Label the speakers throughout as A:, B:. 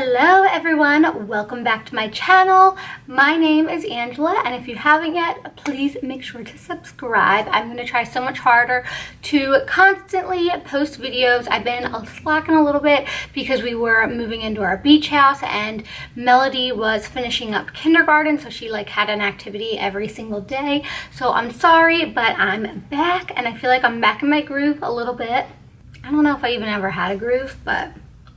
A: Hello everyone, welcome back to my channel. My name is Angela, and if you haven't yet, please make sure to subscribe. I'm going to try so much harder to constantly post videos. I've been slacking a little bit because we were moving into our beach house and Melody was finishing up kindergarten, so she had an activity every single day. So I'm sorry, but I'm back and I feel like I'm back in my groove a little bit. I don't know if I even ever had a groove, but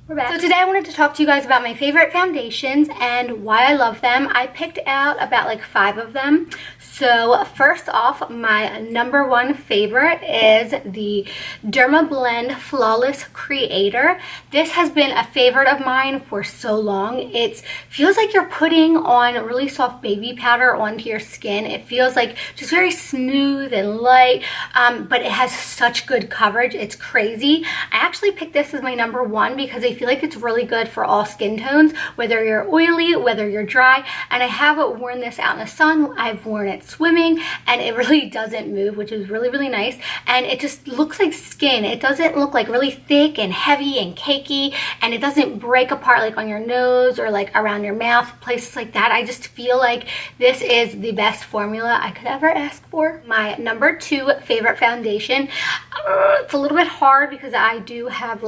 A: we're back. So today I wanted to talk to you guys about my favorite foundations and why I love them. I picked out about 5 of them. So first off, my number one favorite is the Dermablend Flawless Creator. This has been a favorite of mine for so long. It feels like you're putting on really soft baby powder onto your skin. It feels like just very smooth and light, but it has such good coverage. It's crazy. I actually picked this as my number one because I feel like it's really good for all skin tones, whether you're oily, whether you're dry. And I have worn this out in the sun. I've worn it swimming and it really doesn't move, which is really, really nice. And it just looks like skin. It doesn't look really thick and heavy and cakey, and it doesn't break apart on your nose or around your mouth, places like that. I just feel like this is the best formula I could ever ask for. My number two favorite foundation, it's a little bit hard because I do have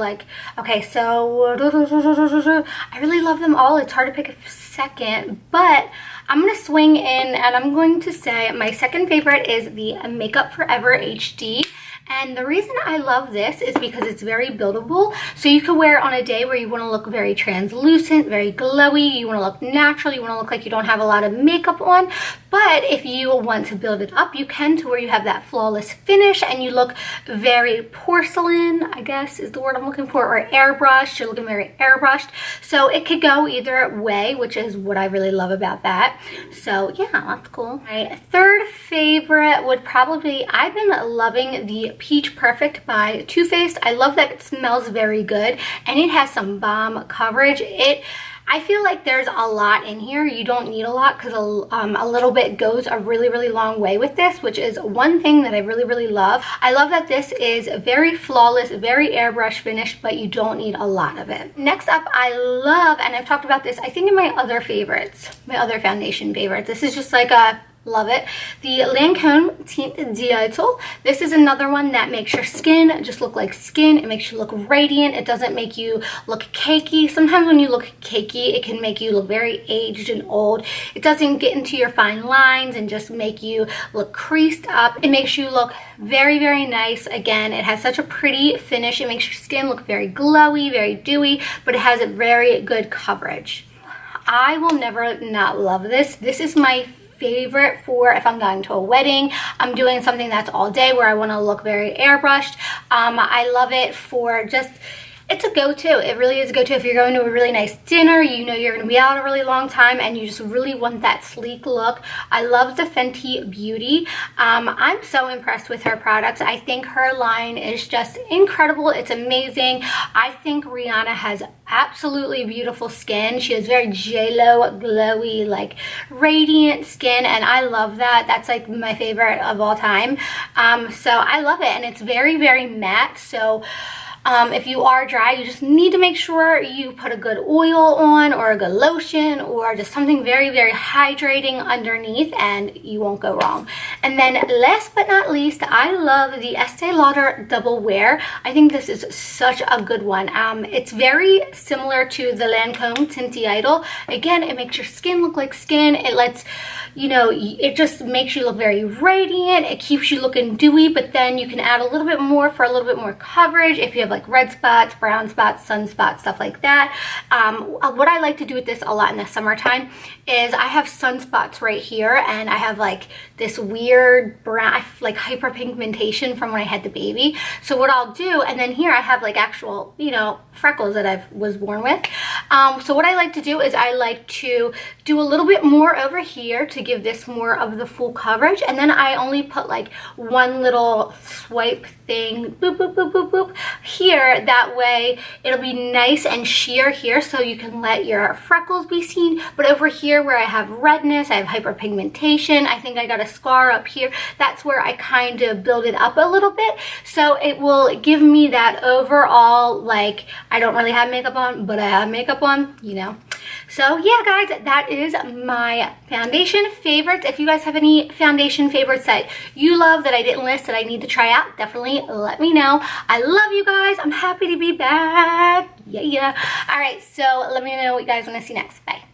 A: okay, so I really love them all. It's hard to pick a second, but I'm going to swing in and I'm going to say my second favorite is the Makeup Forever HD. And the reason I love this is because it's very buildable. So you could wear it on a day where you want to look very translucent, very glowy, you want to look natural, you want to look like you don't have a lot of makeup on. But if you want to build it up, you can, to where you have that flawless finish and you look very porcelain, I guess is the word I'm looking for, or airbrushed. You're looking very airbrushed. So it could go either way, which is what I really love about that. So yeah, that's cool. My third favorite would probably, I've been loving the Peach Perfect by Too Faced. I love that it smells very good and it has some bomb coverage. I feel like there's a lot in here. You don't need a lot because a little bit goes a really, really long way with this, which is one thing that I really, really love. I love that this is very flawless, very airbrush finish, but you don't need a lot of it. Next up, I love, and I've talked about this, I think in my other favorites, my other foundation favorites. This is just love it. The Lancome Teint D'Ital. This is another one that makes your skin just look like skin. It makes you look radiant. It doesn't make you look cakey. Sometimes when you look cakey, it can make you look very aged and old. It doesn't get into your fine lines and just make you look creased up. It makes you look very, very nice. Again, it has such a pretty finish. It makes your skin look very glowy, very dewy, but it has a very good coverage. I will never not love this. This is my favorite for if I'm going to a wedding, I'm doing something that's all day where I want to look very airbrushed. I love it for just, it's a go-to. It really is a go-to if you're going to a really nice dinner, you know you're going to be out a really long time and you just really want that sleek look. I love the Fenty Beauty. I'm so impressed with her products. I think her line is just incredible. It's amazing. I think Rihanna has absolutely beautiful skin. She has very J-Lo, glowy, radiant skin, and I love that. That's my favorite of all time. So I love it, and it's very, very matte. So if you are dry, you just need to make sure you put a good oil on or a good lotion or just something very, very hydrating underneath and you won't go wrong. And then last but not least, I love the Estee Lauder Double Wear. I think this is such a good one. It's very similar to the Lancome Teint D'Ital. Again, it makes your skin look like skin. It lets, it just makes you look very radiant. It keeps you looking dewy, but then you can add a little bit more for a little bit more coverage if you have red spots, brown spots, sunspots, stuff like that. What I like to do with this a lot in the summertime is I have sunspots right here and I have this weird brown, hyperpigmentation from when I had the baby. So what I'll do, and then here I have actual, freckles that I was born with. So what I like to do is I like to do a little bit more over here to give this more of the full coverage, and then I only put one little swipe thing, boop, boop, boop, boop, boop, here. That way it'll be nice and sheer here so you can let your freckles be seen. But over here where I have redness, I have hyperpigmentation, I think I got a scar up here, that's where I kind of build it up a little bit. So it will give me that overall, I don't really have makeup on, but I have makeup one, you know. So yeah, guys, that is my foundation favorites. If you guys have any foundation favorites that you love that I didn't list that I need to try out, definitely let me know. I love you guys. I'm happy to be back. Yeah. All right, so let me know what you guys want to see next. Bye.